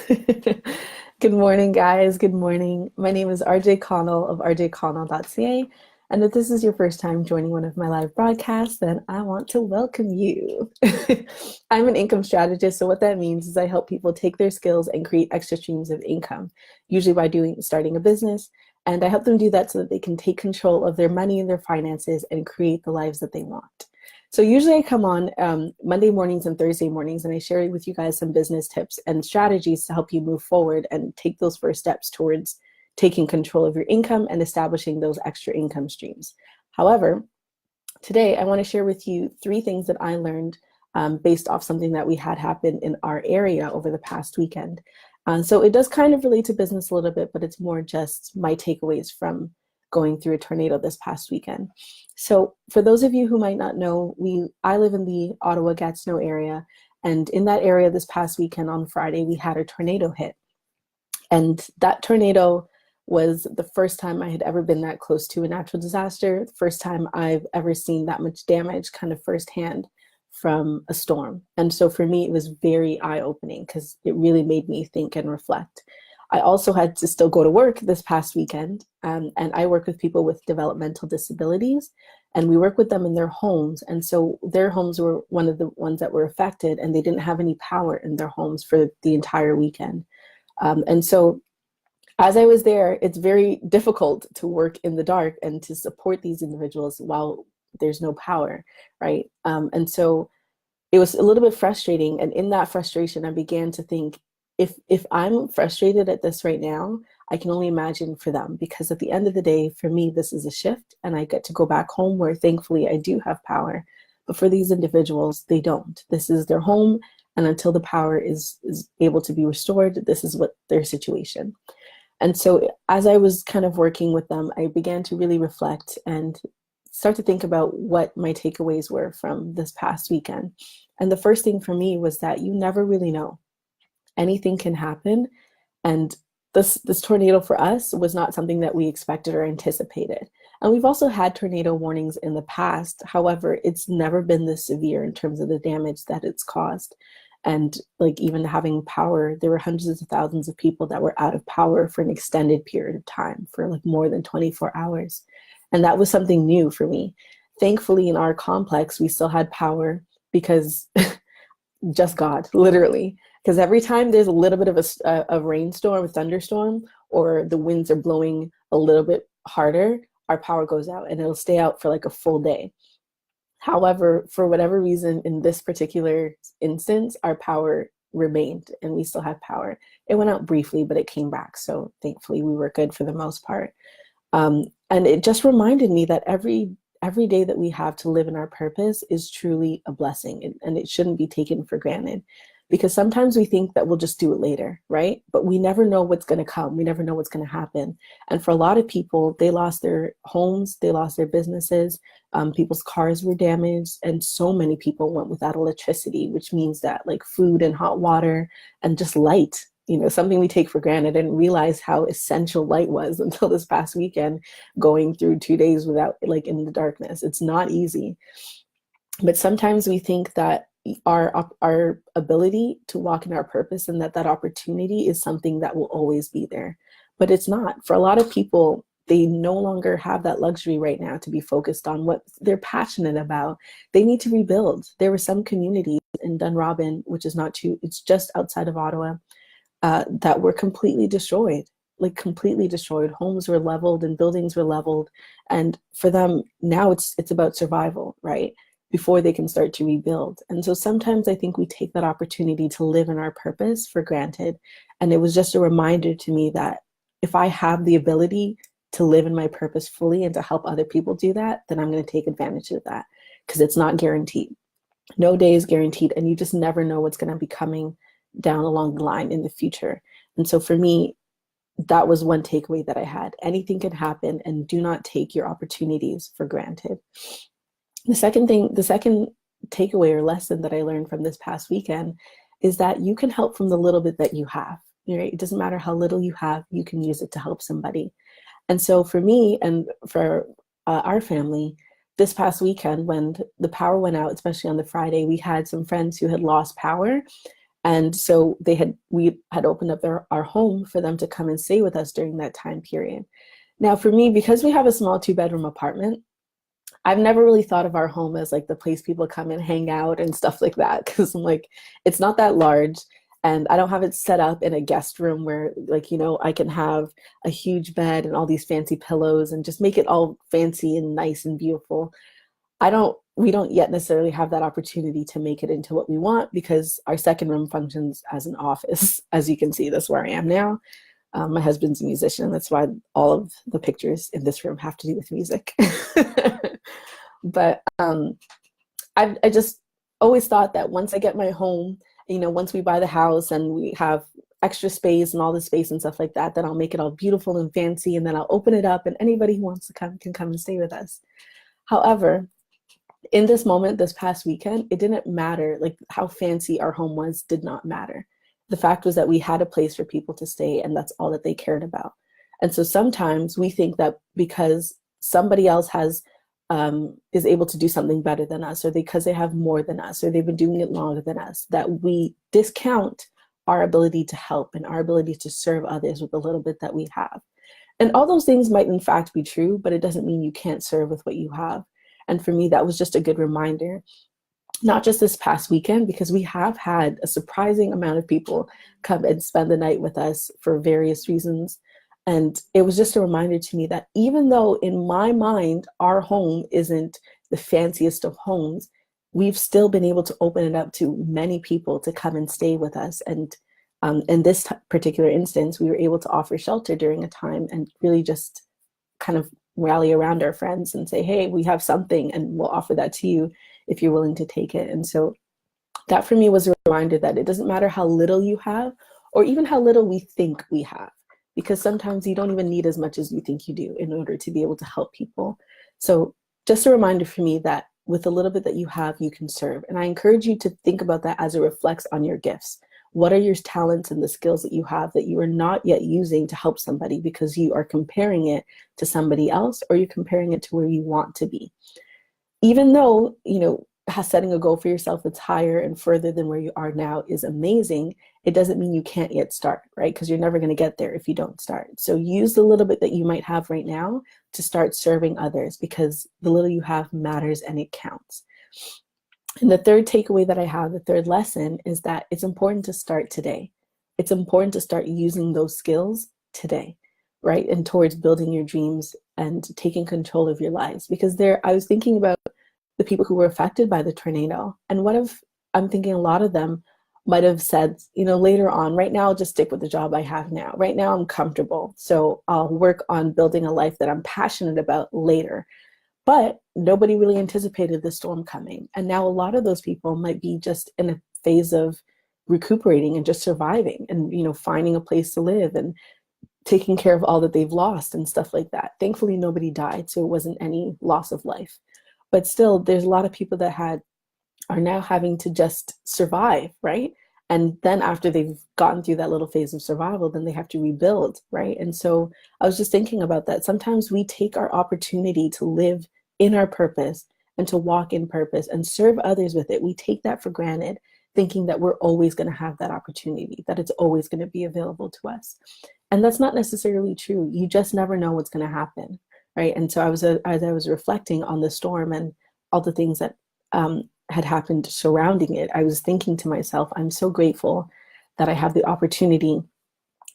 Good morning, guys. Good morning. My name is RJ Connell of rjconnell.ca. And if this is your first time joining one of my live broadcasts, then I want to welcome you. I'm an income strategist. So what that means is I help people take their skills and create extra streams of income, usually by starting a business. And I help them do that so that they can take control of their money and their finances and create the lives that they want. So usually I come on Monday mornings and Thursday mornings, and I share with you guys some business tips and strategies to help you move forward and take those first steps towards taking control of your income and establishing those extra income streams. However, today I want to share with you three things that I learned based off something that we had happen in our area over the past weekend. So it does kind of relate to business a little bit, but it's more just my takeaways from going through a tornado this past weekend. So for those of you who might not know, I live in the Ottawa Gatineau area, and in that area this past weekend on Friday, we had a tornado hit. And that tornado was the first time I had ever been that close to a natural disaster, the first time I've ever seen that much damage kind of firsthand from a storm. And so for me, it was very eye-opening because it really made me think and reflect. I also had to still go to work this past weekend, and I work with people with developmental disabilities, and we work with them in their homes. And so their homes were one of the ones that were affected, and they didn't have any power in their homes for the entire weekend. And so as I was there, it's very difficult to work in the dark and to support these individuals while there's no power, right? And so it was a little bit frustrating. And in that frustration, I began to think, if I'm frustrated at this right now, I can only imagine for them, because at the end of the day, for me, this is a shift and I get to go back home where thankfully I do have power. But for these individuals, they don't. This is their home. And until the power is able to be restored, this is what their situation. And so as I was kind of working with them, I began to really reflect and start to think about what my takeaways were from this past weekend. And the first thing for me was that you never really know. Anything can happen. And this tornado for us was not something that we expected or anticipated. And we've also had tornado warnings in the past. However, it's never been this severe in terms of the damage that it's caused. And like even having power, there were hundreds of thousands of people that were out of power for an extended period of time, for like more than 24 hours. And that was something new for me. Thankfully, in our complex, we still had power because just God, literally. Because every time there's a little bit of a rainstorm, a thunderstorm, or the winds are blowing a little bit harder, our power goes out and it'll stay out for like a full day. However, for whatever reason, in this particular instance, our power remained and we still had power. It went out briefly, but it came back. So thankfully, we were good for the most part. And it just reminded me that every day that we have to live in our purpose is truly a blessing, and it shouldn't be taken for granted. Because sometimes we think that we'll just do it later, right? But we never know what's going to come. We never know what's going to happen. And for a lot of people, they lost their homes, they lost their businesses, people's cars were damaged, and so many people went without electricity, which means that like food and hot water and just light, something we take for granted, and realize how essential light was until this past weekend, going through 2 days without, like, in the darkness. It's not easy. But sometimes we think that our ability to walk in our purpose and that opportunity is something that will always be there. But it's not. For a lot of people, they no longer have that luxury right now to be focused on what they're passionate about. They need to rebuild. There were some communities in Dunrobin, which is not too, it's just outside of Ottawa, that were completely destroyed. Like completely destroyed. Homes were leveled and buildings were leveled. And for them now it's about survival, right? Before they can start to rebuild. And so sometimes I think we take that opportunity to live in our purpose for granted. And it was just a reminder to me that if I have the ability to live in my purpose fully and to help other people do that, then I'm going to take advantage of that, because it's not guaranteed. No day is guaranteed, and you just never know what's going to be coming down along the line in the future. And so for me, that was one takeaway that I had. Anything can happen, and do not take your opportunities for granted. The second takeaway or lesson that I learned from this past weekend is that you can help from the little bit that you have. Right? It doesn't matter how little you have, you can use it to help somebody. And so for me and for our family, this past weekend when the power went out, especially on the Friday, we had some friends who had lost power. And so we had opened up our home for them to come and stay with us during that time period. Now, for me, because we have a small 2-bedroom apartment, I've never really thought of our home as like the place people come and hang out and stuff like that. Cause I'm like, it's not that large. And I don't have it set up in a guest room where, like, I can have a huge bed and all these fancy pillows and just make it all fancy and nice and beautiful. We don't yet necessarily have that opportunity to make it into what we want because our second room functions as an office. As you can see, that's where I am now. My husband's a musician. That's why all of the pictures in this room have to do with music. But I just always thought that once I get my home, once we buy the house and we have extra space and all the space and stuff like that, then I'll make it all beautiful and fancy, and then I'll open it up and anybody who wants to come can come and stay with us. However, in this moment, this past weekend, it didn't matter. Like, how fancy our home was did not matter. The fact was that we had a place for people to stay, and that's all that they cared about. And so sometimes we think that because somebody else is able to do something better than us, or because they have more than us, or they've been doing it longer than us, that we discount our ability to help and our ability to serve others with the little bit that we have. And all those things might in fact be true, but it doesn't mean you can't serve with what you have. And for me, that was just a good reminder, not just this past weekend, because we have had a surprising amount of people come and spend the night with us for various reasons. And it was just a reminder to me that even though in my mind, our home isn't the fanciest of homes, we've still been able to open it up to many people to come and stay with us. And in this particular instance, we were able to offer shelter during a time and really just kind of rally around our friends and say, hey, we have something and we'll offer that to you if you're willing to take it. And so that for me was a reminder that it doesn't matter how little you have or even how little we think we have, because sometimes you don't even need as much as you think you do in order to be able to help people. So just a reminder for me that with a little bit that you have, you can serve. And I encourage you to think about that as it reflects on your gifts. What are your talents and the skills that you have that you are not yet using to help somebody because you are comparing it to somebody else, or you're comparing it to where you want to be? Even though, setting a goal for yourself that's higher and further than where you are now is amazing, it doesn't mean you can't yet start, right? Because you're never going to get there if you don't start. So use the little bit that you might have right now to start serving others, because the little you have matters and it counts. And the third takeaway that I have, the third lesson, is that it's important to start today. It's important to start using those skills today, right? And towards building your dreams and taking control of your lives. Because I was thinking about the people who were affected by the tornado. And I'm thinking a lot of them might have said, later on, right now, I'll just stick with the job I have now. Right now, I'm comfortable. So I'll work on building a life that I'm passionate about later. But nobody really anticipated the storm coming. And now a lot of those people might be just in a phase of recuperating and just surviving and, finding a place to live and taking care of all that they've lost and stuff like that. Thankfully, nobody died, so it wasn't any loss of life. But still, there's a lot of people that are now having to just survive, right? And then after they've gotten through that little phase of survival, then they have to rebuild, right? And so I was just thinking about that. Sometimes we take our opportunity to live in our purpose and to walk in purpose and serve others with it. We take that for granted, thinking that we're always going to have that opportunity, that it's always going to be available to us. And that's not necessarily true. You just never know what's going to happen, right? And so as I was reflecting on the storm and all the things that had happened surrounding it, I was thinking to myself, I'm so grateful that I have the opportunity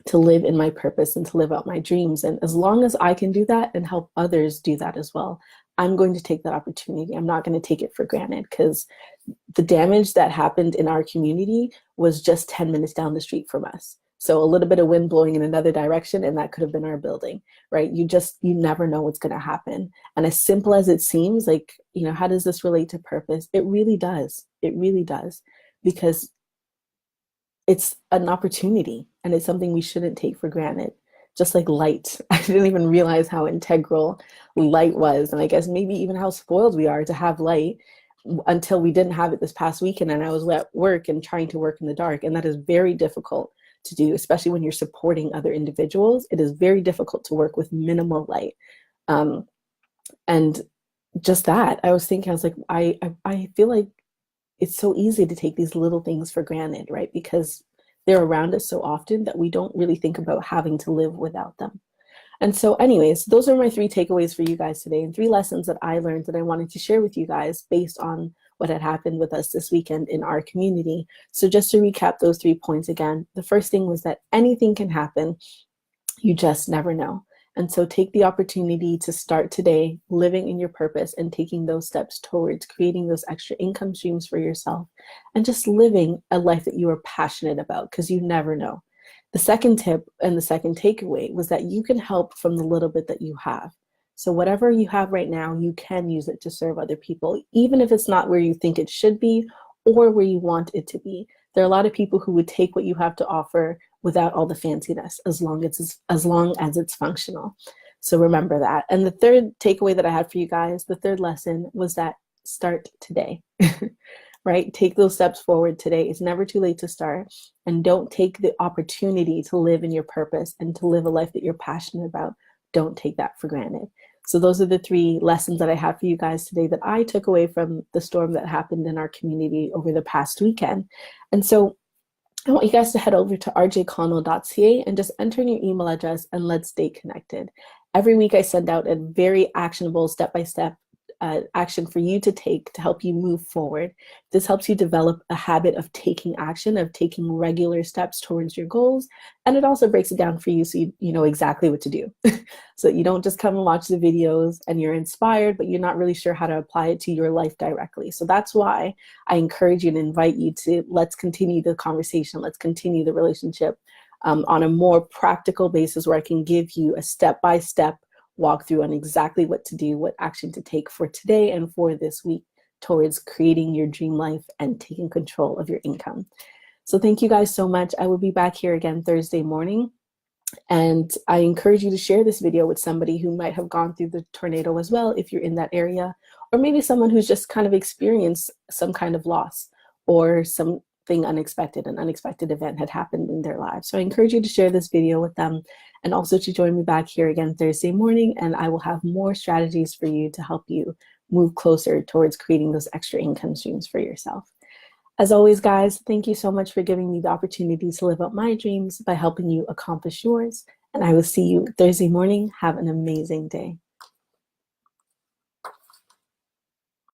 to live in my purpose and to live out my dreams. And as long as I can do that and help others do that as well, I'm going to take that opportunity. I'm not going to take it for granted, because the damage that happened in our community was just 10 minutes down the street from us. So a little bit of wind blowing in another direction, and that could have been our building, right? You never know what's going to happen. And as simple as it seems, like, how does this relate to purpose? It really does. It really does, because it's an opportunity and it's something we shouldn't take for granted. Just like light. I didn't even realize how integral light was. And I guess maybe even how spoiled we are to have light until we didn't have it this past weekend. And I was at work and trying to work in the dark. And that is very difficult to do, especially when you're supporting other individuals. It is very difficult to work with minimal light. And just that, I was thinking, I was like, I feel like it's so easy to take these little things for granted, right? Because they're around us so often that we don't really think about having to live without them. And so anyways, those are my 3 takeaways for you guys today, and 3 lessons that I learned that I wanted to share with you guys based on what had happened with us this weekend in our community. So just to recap those 3 points again, the first thing was that anything can happen. You just never know. And so take the opportunity to start today living in your purpose and taking those steps towards creating those extra income streams for yourself and just living a life that you are passionate about, because you never know. The second tip and the second takeaway was that you can help from the little bit that you have. So whatever you have right now, you can use it to serve other people, even if it's not where you think it should be or where you want it to be. There are a lot of people who would take what you have to offer without all the fanciness, as long as it's functional. So remember that. And the third takeaway that I had for you guys, the third lesson, was that start today. Right? Take those steps forward today. It's never too late to start. And don't take the opportunity to live in your purpose and to live a life that you're passionate about. Don't take that for granted. So those are the 3 lessons that I have for you guys today that I took away from the storm that happened in our community over the past weekend. And so I want you guys to head over to rjconnell.ca and just enter in your email address and let's stay connected. Every week I send out a very actionable step-by-step action for you to take to help you move forward. This helps you develop a habit of taking action, of taking regular steps towards your goals. And it also breaks it down for you so you know exactly what to do. So that you don't just come and watch the videos and you're inspired, but you're not really sure how to apply it to your life directly. So that's why I encourage you and invite you to let's continue the conversation. Let's continue the relationship on a more practical basis where I can give you a step-by-step walk through on exactly what to do, what action to take for today and for this week towards creating your dream life and taking control of your income. So thank you guys so much. I will be back here again Thursday morning. And I encourage you to share this video with somebody who might have gone through the tornado as well, if you're in that area, or maybe someone who's just kind of experienced some kind of loss or something unexpected, an unexpected event had happened in their lives. So I encourage you to share this video with them and also to join me back here again Thursday morning, and I will have more strategies for you to help you move closer towards creating those extra income streams for yourself. As always, guys, thank you so much for giving me the opportunity to live out my dreams by helping you accomplish yours. And I will see you Thursday morning. Have an amazing day.